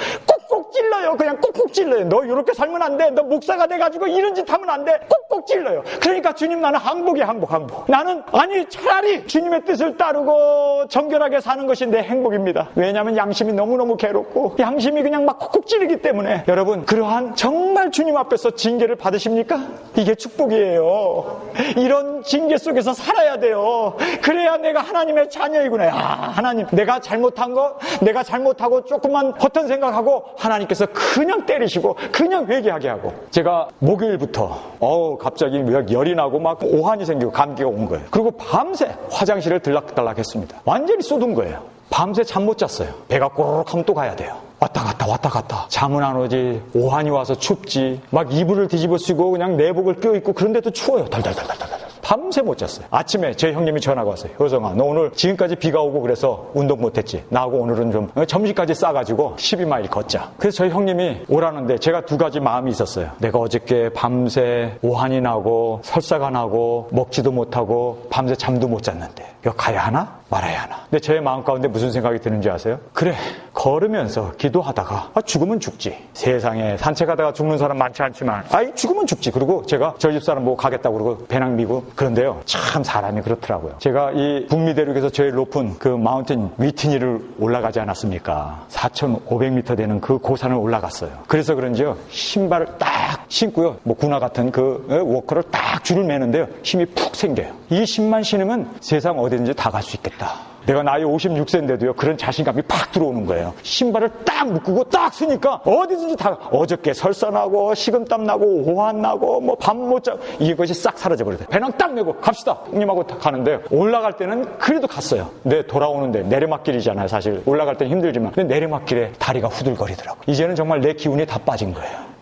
A: 꾹꾹 찔러요. 그냥 꾹꾹 찔러요. 너 이렇게 살면 안 돼. 너 목사가 돼가지고 이런 짓 하면 안 돼. 꾹꾹 찔러요. 그러니까 주님, 나는 항복이야, 항복. 나는 차라리 주님의 뜻을 따르고 정결하게 사는 것이 내 행복입니다. 왜냐하면 양심이 너무너무 괴롭고 양심이 그냥 막 콕콕 찌르기 때문에. 여러분, 그러한 정말 주님 앞에서 징계를 받으십니까? 이게 축복이에요. 이런 징계 속에서 살아야 돼요. 그래야 내가 하나님의 자녀이구나. 하나님, 내가 잘못하고 조금만 허튼 생각하고 하나님께서 그냥 때리시고 그냥 회개하게 하고. 제가 목요일부터 갑자기 열이 나고 막 오한이 생기고 감기가 온 거예요. 그리고 밤새 화장실을 들락달락 했습니다. 완전히 쏟은 거예요. 밤새 잠 못 잤어요. 배가 꼬르륵하면 또 가야 돼요. 왔다 갔다. 잠은 안 오지. 오한이 와서 춥지. 막 이불을 뒤집어 쓰고 그냥 내복을 껴입고 그런데도 추워요. 달달달달달. 밤새 못 잤어요. 아침에 제 형님이 전화가 왔어요. 효성아, 너 오늘 지금까지 비가 오고 그래서 운동 못했지? 나하고 오늘은 좀 점심까지 싸가지고 12마일 걷자. 그래서 저희 형님이 오라는데 제가 두 가지 마음이 있었어요. 내가 어저께 밤새 오한이 나고 설사가 나고 먹지도 못하고 밤새 잠도 못 잤는데 이거 가야 하나? 말아야 하나? 근데 제 마음 가운데 무슨 생각이 드는지 아세요? 그래, 걸으면서 기도하다가 죽으면 죽지. 세상에 산책하다가 죽는 사람 많지 않지만 죽으면 죽지. 그리고 제가 저희 집사람 보고 가겠다고 그러고 배낭 미고. 그런데요, 참 사람이 그렇더라고요. 제가 이 북미대륙에서 제일 높은 그 마운틴 위트니를 올라가지 않았습니까? 4,500m 되는 그 고산을 올라갔어요. 그래서 그런지요, 신발을 딱 신고요, 뭐 군화 같은 그 워커를 딱 줄을 매는데요, 힘이 푹 생겨요. 이 힘만 신으면 세상 어디든지 다 갈 수 있겠다. 내가 나이 56세인데도요, 그런 자신감이 팍 들어오는 거예요. 신발을 딱 묶고 딱 쓰니까 어디든지 다. 어저께 설사나고 식은땀 나고 오한 나고 뭐 밤 못 자고 이것이 싹 사라져 버렸어요. 배낭 딱 메고 갑시다 형님하고 가는데, 올라갈 때는 그래도 갔어요. 근데 돌아오는데 내리막길이잖아요. 사실 올라갈 때는 힘들지만, 근데 내리막길에 다리가 후들거리더라고요. 이제는 정말 내 기운이 다 빠진 거예요.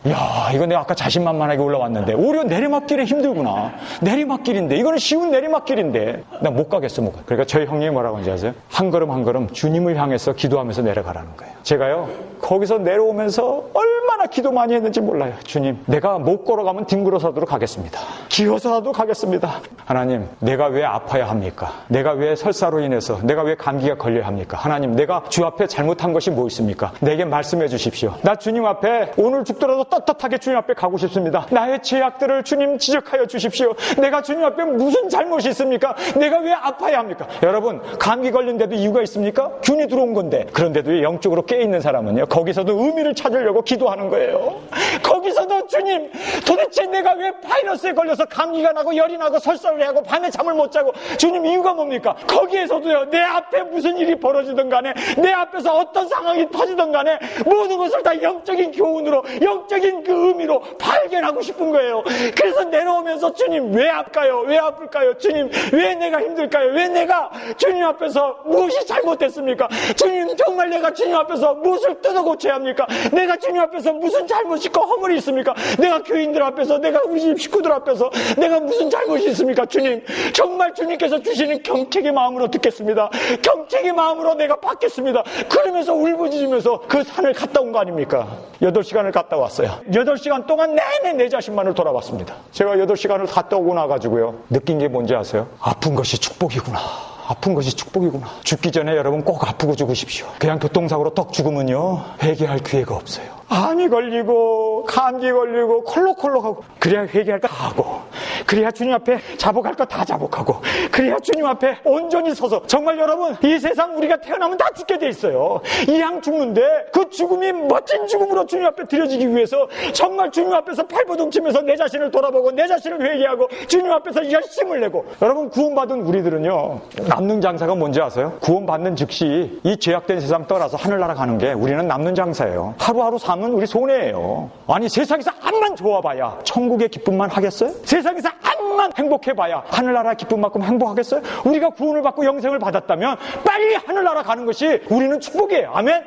A: 이거 내가 아까 자신만만하게 올라왔는데 오히려 내리막길에 힘들구나. 내리막길인데, 이거는 쉬운 내리막길인데 나 못 가겠어, 못 가. 그러니까 저희 형님이 뭐라고 하는지 아세요? 한 걸음 한 걸음 주님을 향해서 기도하면서 내려가라는 거예요. 제가요, 거기서 내려오면서 얼마나 기도 많이 했는지 몰라요. 주님, 내가 못 걸어가면 뒹굴어서라도 가겠습니다. 기어서라도 가겠습니다. 하나님, 내가 왜 아파야 합니까? 내가 왜 설사로 인해서, 내가 왜 감기가 걸려야 합니까? 하나님, 내가 주 앞에 잘못한 것이 뭐 있습니까? 내게 말씀해 주십시오. 나 주님 앞에 오늘 죽더라도 떳떳하게 주님 앞에 가고 싶습니다. 나의 죄악들을 주님 지적하여 주십시오. 내가 주님 앞에 무슨 잘못이 있습니까? 내가 왜 아파야 합니까? 여러분, 감기 걸린데도 이유가 있습니까? 균이 들어온 건데. 그런데도 영적으로 깨있는 사람은요, 거기서도 의미를 찾으려고 기도하는 거예요. 거기서도 주님, 도대체 내가 왜 바이러스에 걸려서 감기가 나고 열이 나고 설사를 하고 밤에 잠을 못 자고, 주님 이유가 뭡니까? 거기에서도요, 내 앞에 무슨 일이 벌어지든 간에, 내 앞에서 어떤 상황이 터지든 간에 모든 것을 다 영적인 교훈으로, 영적인 그 의미로 발견하고 싶은 거예요. 그래서 내려오면서 주님, 왜 아플까요? 왜 아플까요? 주님, 왜 내가 힘들까요? 왜 내가 주님 앞에서 무엇이 잘못됐습니까? 주님, 정말 내가 주님 앞에서 무엇을 뜯어 고쳐야 합니까? 내가 주님 앞에서 무슨 잘못이 있고 허물이 있습니까? 내가 교인들 앞에서, 내가 우리 집 식구들 앞에서 내가 무슨 잘못이 있습니까? 주님, 정말 주님께서 주시는 경책의 마음으로 듣겠습니다. 경책의 마음으로 내가 받겠습니다. 그러면서 울부짖으면서 그 산을 갔다 온 거 아닙니까? 8시간을 갔다 왔어요. 8시간 동안 내내 내 자신만을 돌아봤습니다. 제가 8시간을 갔다 오고 나가지고요, 느낀 게 뭔지 아세요? 아픈 것이 축복이구나. 아픈 것이 축복이구나. 죽기 전에 여러분 꼭 아프고 죽으십시오. 그냥 교통사고로 떡 죽으면요, 회개할 기회가 없어요. 암이 걸리고 감기 걸리고 콜록콜록하고, 그래야 회개할 거 다 하고, 그래야 주님 앞에 자복할 거 다 자복하고, 그래야 주님 앞에 온전히 서서, 정말 여러분, 이 세상 우리가 태어나면 다 죽게 돼 있어요. 이왕 죽는데 그 죽음이 멋진 죽음으로 주님 앞에 드려지기 위해서 정말 주님 앞에서 발버둥치면서 내 자신을 돌아보고 내 자신을 회개하고 주님 앞에서 열심을 내고. 여러분, 구원받은 우리들은요, 남는 장사가 뭔지 아세요? 구원받는 즉시 이 죄악된 세상 떠나서 하늘나라 가는 게 우리는 남는 장사예요. 하루하루 삶은 우리 손해예요. 아니, 세상에서 암만 좋아봐야 천국의 기쁨만 하겠어요? 세상에서 암만 행복해봐야 하늘나라 기쁨만큼 행복하겠어요? 우리가 구원을 받고 영생을 받았다면 빨리 하늘나라 가는 것이 우리는 축복이에요. 아멘?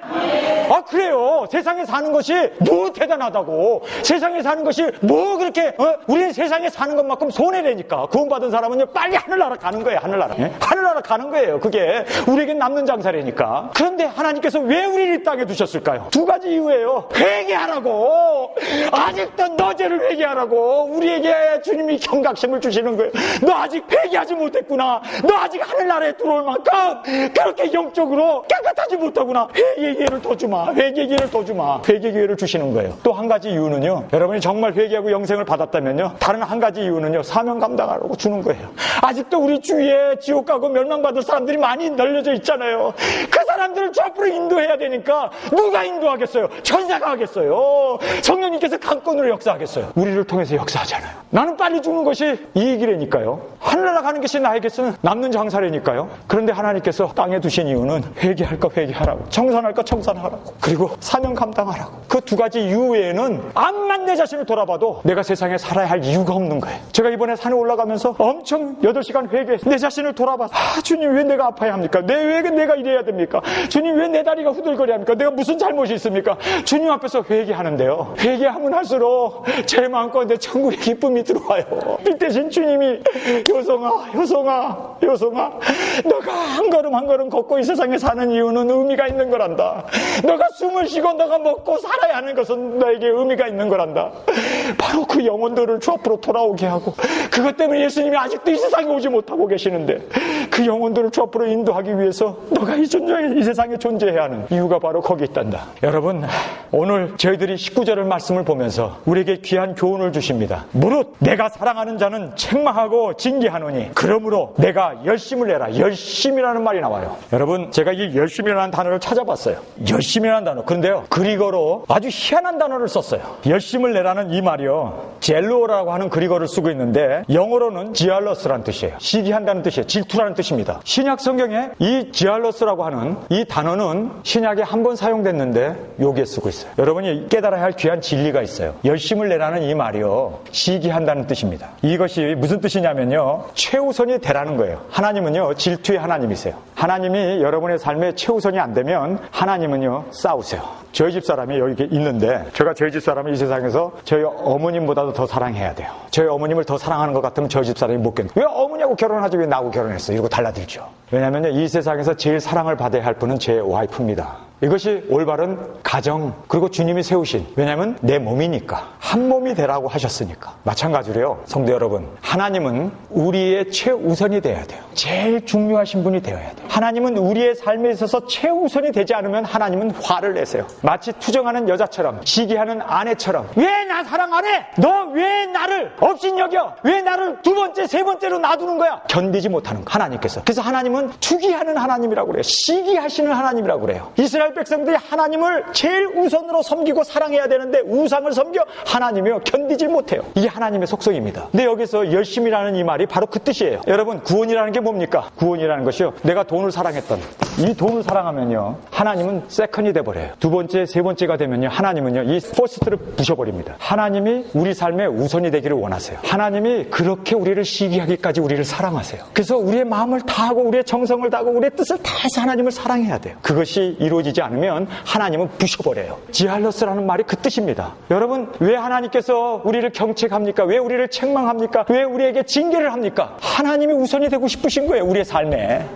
A: 아, 그래요. 세상에 사는 것이 뭐 대단하다고. 세상에 사는 것이 뭐 그렇게 우리는 세상에 사는 것만큼 손해라니까. 구원받은 사람은요 빨리 하늘나라 가는 거예요. 하늘나라. 하늘나라 가는 거예요. 그게 우리에게 남는 장사라니까. 그런데 하나님께서 왜 우리를 이 땅에 두셨을까요? 두 가지 이유예요. 회개하라고. 아직도 너 죄를 회개하라고. 우리에게 주님이 경각심을 주시는 거예요. 너 아직 회개하지 못했구나. 너 아직 하늘나라에 들어올 만큼 그렇게 영적으로 깨끗하지 못하구나. 회개 기회를 더 주마. 회개 기회를 더 주마. 회개 기회를 주시는 거예요. 또 한 가지 이유는요. 여러분이 정말 회개하고 영생을 받았다면요. 다른 한 가지 이유는요. 사명 감당하라고 주는 거예요. 아직도 우리 주위에 지옥 가고 멸망받을 사람들이 많이 널려져 있잖아요. 그 사람들을 저 앞으로 인도해야 되니까 누가 인도하겠어요? 천사가 하겠어요. 성령님께서 강권으로 역사하겠어요. 우리를 통해서 역사하잖아요. 나는 빨리 죽는 것이 이익이라니까요. 하늘나라 가는 것이 나에게서는 남는 장사라니까요. 그런데 하나님께서 땅에 두신 이유는 회개할 거 회개하라고, 청산할 거 청산하라고, 그리고 사명 감당하라고. 그 두 가지 이유 외에는 암만 내 자신을 돌아봐도 내가 세상에 살아야 할 이유가 없는 거예요. 제가 이번에 산에 올라가면서 엄청 8시간 회개해서 내 자신을 돌아봐서 주님 왜 내가 아파야 합니까? 왜 내가 이래야 됩니까? 주님 왜 내 다리가 후들거려 합니까? 내가 무슨 잘못이 있습니까? 주님 앞에서 회개하는데요. 회개하면 할수록 제 마음가운데 천국의 기쁨이 들어와요. 빛대신 주님이 효성아 너가 한 걸음 한 걸음 걷고 이 세상에 사는 이유는 의미가 있는 거란다. 너가 숨을 쉬고 너가 먹고 살아야 하는 것은 너에게 의미가 있는 거란다. 바로 그 영혼들을 주 앞으로 돌아오게 하고, 그것 때문에 예수님이 아직도 이 세상에 오지 못하고 계시는데 그 영혼들을 주 앞으로 인도하기 위해서 너가 이 세상에 존재해야 하는 이유가 바로 거기 있단다. 여러분, 오늘 저희들이 19절을 말씀을 보면서 우리에게 귀한 교훈을 주십니다. 무릇 내가 사랑하는 자는 책망하고 징계하노니 그러므로 내가 열심을 내라. 열심이라는 말이 나와요. 여러분, 제가 이 열심이라는 단어를 찾아봤어요. 열심이라는 단어. 그런데요, 그리거로 아주 희한한 단어를 썼어요. 열심을 내라는 이 말이요, 젤로라고 하는 그리거를 쓰고 있는데 영어로는 지알러스라는 뜻이에요. 시기한다는 뜻이에요. 질투라는 뜻입니다. 신약 성경에 이 지알러스라고 하는 이 단어는 신약에 한 번 사용됐는데 여기에 쓰고 있어요. 여러분이 깨달아야 할 귀한 진리가 있어요. 열심을 내라는 이 말이요, 시기한다는 뜻입니다. 이것이 무슨 뜻이냐면요, 최우선이 되라는 거예요. 하나님은요 질투의 하나님이세요. 하나님이 여러분의 삶에 최우선이 안 되면 하나님은요 싸우세요. 저희 집 사람이 여기 있는데 제가 저희 집 사람을 이 세상에서 저희 어머님보다도 더 사랑해야 돼요. 저희 어머님을 더 사랑하는 것 같으면 저희 집 사람이 못 견뎌요. 왜 어머니하고 결혼하지 왜 나하고 결혼했어? 이러고 달라들죠. 왜냐하면 이 세상에서 제일 사랑을 받아야 할 분은 제 와이프입니다. 이것이 올바른 가정, 그리고 주님이 세우신, 왜냐하면 내 몸이니까, 한 몸이 되라고 하셨으니까. 마찬가지로요, 성도 여러분, 하나님은 우리의 최우선이 되어야 돼요. 제일 중요하신 분이 되어야 돼요. 하나님은 우리의 삶에 있어서 최우선이 되지 않으면 하나님은 화를 내세요. 마치 투정하는 여자처럼, 시기하는 아내처럼, 왜 나 사랑 안 해? 너 왜 나를 업신여겨? 왜 나를 두 번째, 세 번째로 놔두는 거야? 견디지 못하는 거, 하나님께서. 그래서 하나님은 투기하는 하나님이라고 그래요. 시기하시는 하나님이라고 그래요. 이스라엘 백성들이 하나님을 제일 우선으로 섬기고 사랑해야 되는데 우상을 섬겨 하나님이요 견디질 못해요. 이게 하나님의 속성입니다. 근데 여기서 열심이라는 이 말이 바로 그 뜻이에요. 여러분, 구원이라는 게 뭡니까? 구원이라는 것이요, 내가 돈을 사랑했던 이 돈을 사랑하면요 하나님은 세컨이 돼버려요. 두 번째, 세 번째가 되면요 하나님은요 이 퍼스트를 부셔버립니다. 하나님이 우리 삶의 우선이 되기를 원하세요. 하나님이 그렇게 우리를 시기하기까지 우리를 사랑하세요. 그래서 우리의 마음을 다하고 우리의 정성을 다하고 우리의 뜻을 다해서 하나님을 사랑해야 돼요. 그것이 이루어지지 않으면 하나님은 부셔버려요. 지알러스라는 말이 그 뜻입니다. 여러분, 왜 하나님께서 우리를 경책합니까? 왜 우리를 책망합니까? 왜 우리에게 징계를 합니까? 하나님이 우선이 되고 싶으신 거예요. 우리의 삶에.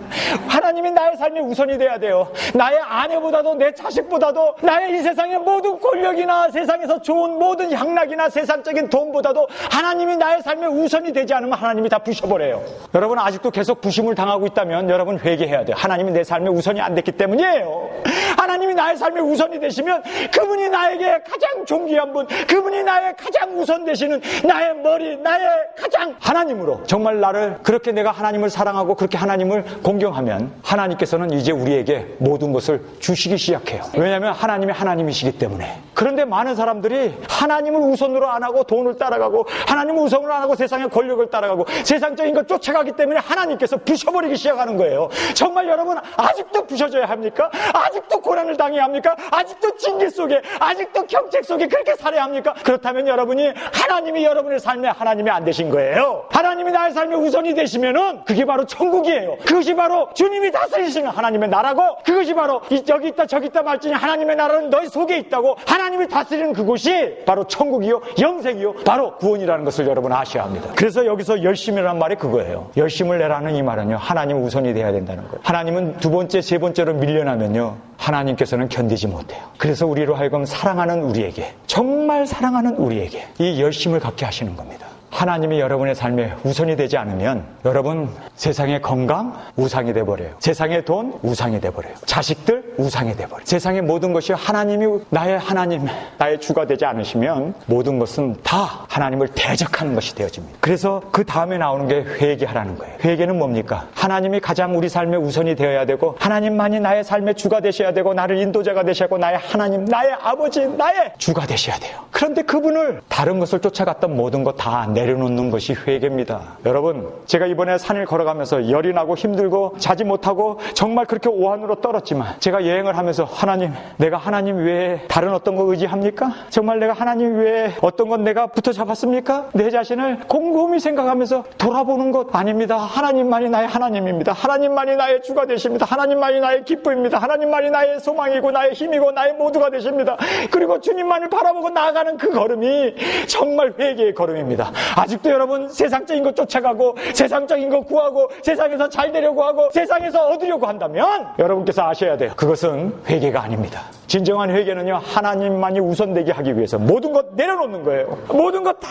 A: 하나님이 나의 삶에 우선이 돼야 돼요. 나의 아내보다도, 내 자식보다도, 나의 이 세상의 모든 권력이나 세상에서 좋은 모든 향락이나 세상적인 돈보다도 하나님이 나의 삶에 우선이 되지 않으면 하나님이 다 부셔버려요. 여러분, 아직도 계속 부심을 당하고 있다면 여러분 회개해야 돼요. 하나님이 내 삶에 우선이 안 됐기 때문이에요. 하나님이 나의 삶에 우선이 되시면 그분이 나에게 가장 존귀한 분, 그분이 나의 가장 우선 되시는 나의 머리, 나의 가장 하나님으로, 정말 나를 그렇게 내가 하나님을 사랑하고 그렇게 하나님을 공경하면 하나님께서는 이제 우리에게 모든 것을 주시기 시작해요. 왜냐하면 하나님이 하나님이시기 때문에. 그런데 많은 사람들이 하나님을 우선으로 안 하고 돈을 따라가고 하나님을 우선으로 안 하고 세상의 권력을 따라가고 세상적인 것 쫓아가기 때문에 하나님께서 부셔버리기 시작하는 거예요. 정말 여러분 아직도 부셔져야 합니까? 아직도 고난을 당해야 합니까? 아직도 징계 속에 아직도 경책 속에 그렇게 살아야 합니까? 그렇다면 여러분이 하나님이 여러분의 삶에 하나님이 안 되신 거예요. 하나님이 나의 삶의 우선이 되시면은 그게 바로 천국이에요. 그것이 바로 주님이 다스리시는 하나님의 나라고 그것이 바로 여기 있다 저기 있다 말지니 하나님의 나라는 너희 속에 있다고 하나님이 다스리는 그곳이 바로 천국이요 영생이요 바로 구원이라는 것을 여러분 아셔야 합니다. 그래서 여기서 열심이라는 말이 그거예요. 열심을 내라는 이 말은요 하나님 우선이 돼야 된다는 거예요. 하나님은 두 번째 세 번째로 밀려나면요 하나님께서는 견디지 못해요. 그래서 우리로 하여금 사랑하는 우리에게 정말 사랑하는 우리에게 이 열심을 갖게 하시는 겁니다. 하나님이 여러분의 삶에 우선이 되지 않으면 여러분 세상의 건강 우상이 돼버려요. 세상의 돈 우상이 돼버려요. 자식들 우상이 돼버려요. 세상의 모든 것이 하나님이 나의 하나님 나의 주가 되지 않으시면 모든 것은 다 하나님을 대적하는 것이 되어집니다. 그래서 그 다음에 나오는 게 회개하라는 거예요. 회개는 뭡니까? 하나님이 가장 우리 삶의 우선이 되어야 되고 하나님만이 나의 삶의 주가 되셔야 되고 나를 인도자가 되셔야 하고 나의 하나님 나의 아버지 나의 주가 되셔야 돼요. 그런데 그분을 다른 것을 쫓아갔던 모든 것 다 내려놓는 것이 회개입니다. 여러분 제가 이번에 산을 걸어가면서 열이 나고 힘들고 자지 못하고 정말 그렇게 오한으로 떨었지만 제가 여행을 하면서 하나님 내가 하나님 외에 다른 어떤 거 의지합니까? 정말 내가 하나님 외에 어떤 건 내가 붙어 잡았습니까? 내 자신을 곰곰이 생각하면서 돌아보는 것 아닙니다. 하나님만이 나의 하나님입니다. 하나님만이 나의 주가 되십니다. 하나님만이 나의 기쁨입니다. 하나님만이 나의 소망이고 나의 힘이고 나의 모두가 되십니다. 그리고 주님만을 바라보고 나아가는 그 걸음이 정말 회개의 걸음입니다. 아직도 여러분 세상적인 것 쫓아가고 세상적인 것 구하고 세상에서 잘 되려고 하고 세상에서 얻으려고 한다면 여러분께서 아셔야 돼요. 그것은 회개가 아닙니다. 진정한 회개는요 하나님만이 우선되게 하기 위해서 모든 것 내려놓는 거예요. 모든 것 다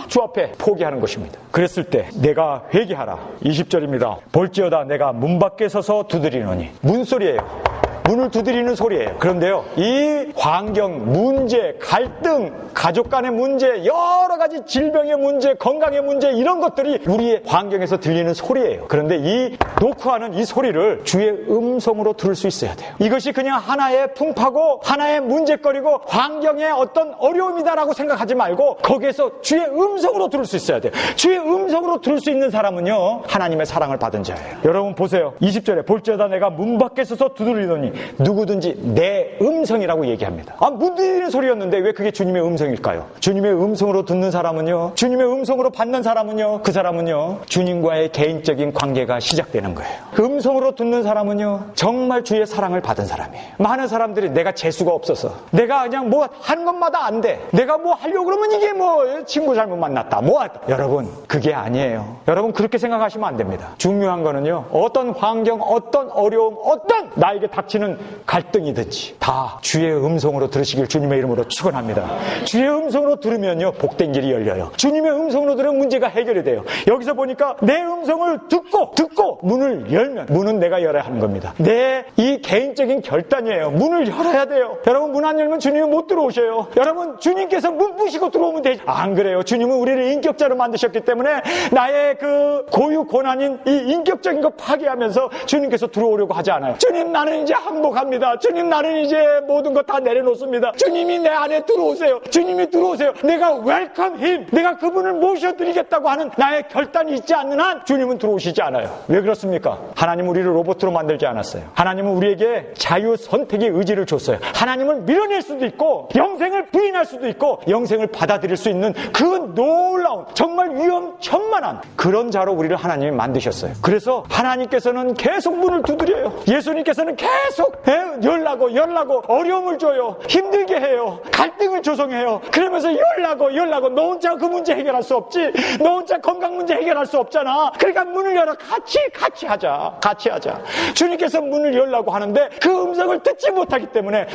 A: 주 앞에 포기하는 것입니다. 그랬을 때 내가 회개하라 20절입니다. 볼지어다 내가 문 밖에 서서 두드리노니 문소리예요. 문을 두드리는 소리예요. 그런데요, 이 환경, 문제, 갈등, 가족 간의 문제, 여러 가지 질병의 문제, 건강의 문제 이런 것들이 우리의 환경에서 들리는 소리예요. 그런데 이 녹화하는 이 소리를 주의 음성으로 들을 수 있어야 돼요. 이것이 그냥 하나의 풍파고 하나의 문제거리고 환경의 어떤 어려움이다라고 생각하지 말고 거기에서 주의 음성으로 들을 수 있어야 돼요. 주의 음성으로 들을 수 있는 사람은요, 하나님의 사랑을 받은 자예요. 여러분 보세요. 20절에 볼지어다 내가 문 밖에 서서 두드리더니 누구든지 내 음성이라고 얘기합니다. 문 두드리는 소리였는데 왜 그게 주님의 음성일까요? 주님의 음성으로 듣는 사람은요, 주님의 음성으로 받는 사람은요, 그 사람은요 주님과의 개인적인 관계가 시작되는 거예요. 음성으로 듣는 사람은요 정말 주의 사랑을 받은 사람이에요. 많은 사람들이 내가 재수가 없어서 내가 그냥 뭐 하는 것마다 안 돼, 내가 뭐 하려고 그러면 이게 뭐 친구 잘못 만났다 뭐 하다. 여러분 그게 아니에요. 여러분 그렇게 생각하시면 안 됩니다. 중요한 거는요 어떤 환경, 어떤 어려움, 어떤 나에게 닥치는 갈등이든지 다 주의 음성으로 들으시길 주님의 이름으로 축원합니다. 주의 음성으로 들으면요 복된 길이 열려요. 주님의 음성으로 들으면 문제가 해결이 돼요. 여기서 보니까 내 음성을 듣고 문을 열면, 문은 내가 열어야 하는 겁니다. 내 이 개인적인 결단이에요. 문을 열어야 돼요. 여러분 문 안 열면 주님은 못 들어오셔요. 여러분 주님께서 문 부시고 들어오면 되지. 안 그래요. 주님은 우리를 인격자로 만드셨기 때문에 나의 그 고유 고난인 이 인격적인 거 파괴하면서 주님께서 들어오려고 하지 않아요. 주님 나는 이제 항복합니다. 주님 나는 이제 모든 거 다 내려놓습니다. 주님이 내 안에 들어오세요. 주님이 들어오세요. 내가 웰컴 힘, 내가 그분을 모셔드리겠다고 하는 나의 결단이 있지 않는 한 주님은 들어오시지 않아요. 왜 그렇습니까? 하나님은 우리를 로봇으로 만들지 않았어요. 하나님은 우리에게 자유 선택의 의지를 줬어요. 하나님을 밀어낼 수도 있고 영생을 부인할 수도 있고 영생을 받아들일 수 있는 그 놀라운 정말 위험천만한 그런 자로 우리를 하나님이 만드셨어요. 그래서 하나님께서는 계속 문을 두드려요. 예수님께서는 계속 열라고 어려움을 줘요. 힘들게 해요. 갈등을 조성해요. 그러면서 열라고 너 혼자 그 문제 해결할 수 없지. 너 혼자 건강 문제 해결할 수 없잖아. 그러니까 문을 열어. 같이 하자. 주님께서 문을 열라고 하는데 그 음성을 듣지 못하기 때문에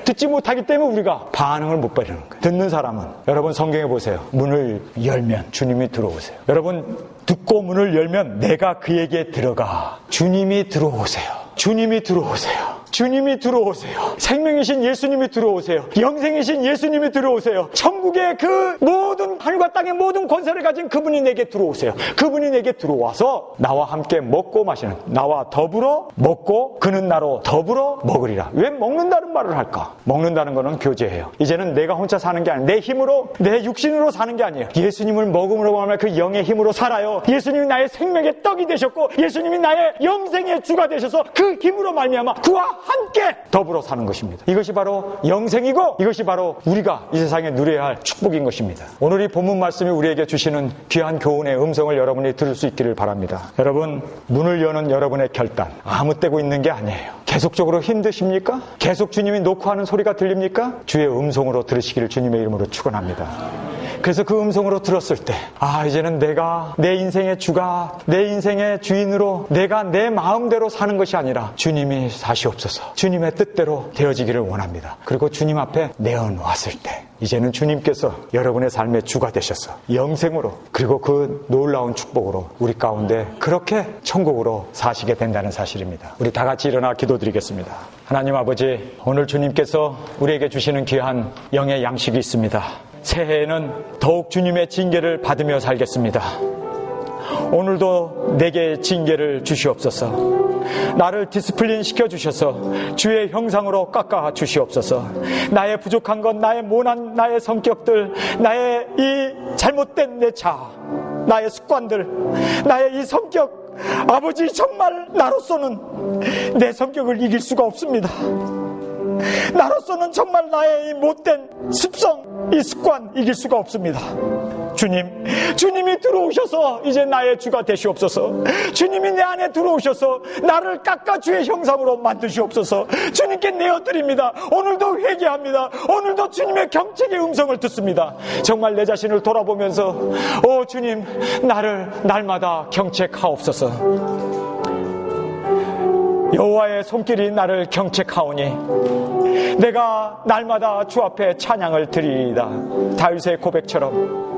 A: 우리가 반응을 못 버리는 거예요. 듣는 사람은 여러분 성경에 보세요. 문을 열면 주님이 들어오세요. 여러분 듣고 문을 열면 내가 그에게 들어가. 주님이 들어오세요. 주님이 들어오세요. 생명이신 예수님이 들어오세요. 영생이신 예수님이 들어오세요. 천국의 그 모든 하늘과 땅의 모든 권세를 가진 그분이 내게 들어오세요. 그분이 내게 들어와서 나와 함께 먹고 마시는, 나와 더불어 먹고 그는 나로 더불어 먹으리라. 왜 먹는다는 말을 할까? 먹는다는 거는 교제예요. 이제는 내가 혼자 사는 게 아니에요. 내 힘으로, 내 육신으로 사는 게 아니에요. 예수님을 먹음으로 하면 그 영의 힘으로 살아요. 예수님이 나의 생명의 떡이 되셨고 예수님이 나의 영생의 주가 되셔서 그 힘으로 말미암아 그와 함께 더불어 사는 것입니다. 이것이 바로 영생이고 이것이 바로 우리가 이 세상에 누려야 할 축복인 것입니다. 오늘 이 본문 말씀이 우리에게 주시는 귀한 교훈의 음성을 여러분이 들을 수 있기를 바랍니다. 여러분, 문을 여는 여러분의 결단 아무 때고 있는 게 아니에요. 계속적으로 힘드십니까? 계속 주님이 노크하는 소리가 들립니까? 주의 음성으로 들으시기를 주님의 이름으로 축원합니다. 그래서 그 음성으로 들었을 때, 이제는 내가 내 인생의 주가, 내 인생의 주인으로 내가 내 마음대로 사는 것이 아니라 주님이 사시옵소서, 주님의 뜻대로 되어지기를 원합니다. 그리고 주님 앞에 내어놓았을 때 이제는 주님께서 여러분의 삶의 주가 되셔서 영생으로, 그리고 그 놀라운 축복으로 우리 가운데 그렇게 천국으로 사시게 된다는 사실입니다. 우리 다 같이 일어나 기도드리겠습니다. 하나님 아버지, 오늘 주님께서 우리에게 주시는 귀한 영의 양식이 있습니다. 새해에는 더욱 주님의 징계를 받으며 살겠습니다. 오늘도 내게 징계를 주시옵소서. 나를 디스플린 시켜주셔서 주의 형상으로 깎아 주시옵소서. 나의 부족한 것, 나의 모난 나의 성격들, 나의 이 잘못된 내 자아, 나의 습관들, 나의 이 성격, 아버지, 정말 나로서는 내 성격을 이길 수가 없습니다. 나로서는 정말 나의 이 못된 습성, 이 습관 이길 수가 없습니다. 주님이 들어오셔서 이제 나의 주가 되시옵소서. 주님이 내 안에 들어오셔서 나를 깎아 주의 형상으로 만드시옵소서. 주님께 내어드립니다. 오늘도 회개합니다. 오늘도 주님의 경책의 음성을 듣습니다. 정말 내 자신을 돌아보면서 주님, 나를 날마다 경책하옵소서. 여호와의 손길이 나를 경책하오니 내가 날마다 주 앞에 찬양을 드리리이다. 다윗의 고백처럼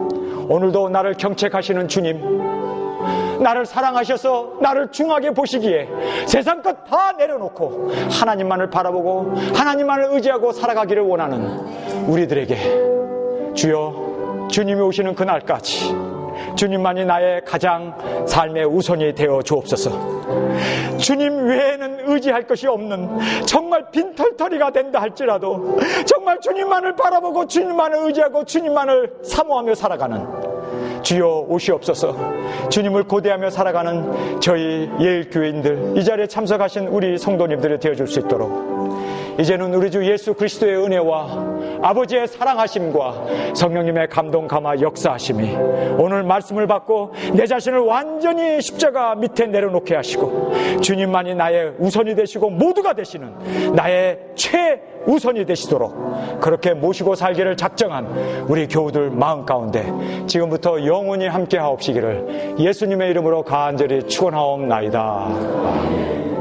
A: 오늘도 나를 경책하시는 주님, 나를 사랑하셔서 나를 중하게 보시기에 세상 것 다 내려놓고 하나님만을 바라보고 하나님만을 의지하고 살아가기를 원하는 우리들에게 주여, 주님이 오시는 그날까지 주님만이 나의 가장 삶의 우선이 되어 주옵소서. 주님 외에는 의지할 것이 없는 정말 빈털터리가 된다 할지라도 정말 주님만을 바라보고 주님만을 의지하고 주님만을 사모하며 살아가는 주여 오시옵소서. 주님을 고대하며 살아가는 저희 예일교회인들, 이 자리에 참석하신 우리 성도님들이 되어줄 수 있도록 이제는 우리 주 예수 그리스도의 은혜와 아버지의 사랑하심과 성령님의 감동 감화 역사하심이 오늘 말씀을 받고 내 자신을 완전히 십자가 밑에 내려놓게 하시고 주님만이 나의 우선이 되시고 모두가 되시는 나의 최우선이 되시도록 그렇게 모시고 살기를 작정한 우리 교우들 마음 가운데 지금부터 영원히 함께 하옵시기를 예수님의 이름으로 간절히 축원하옵나이다.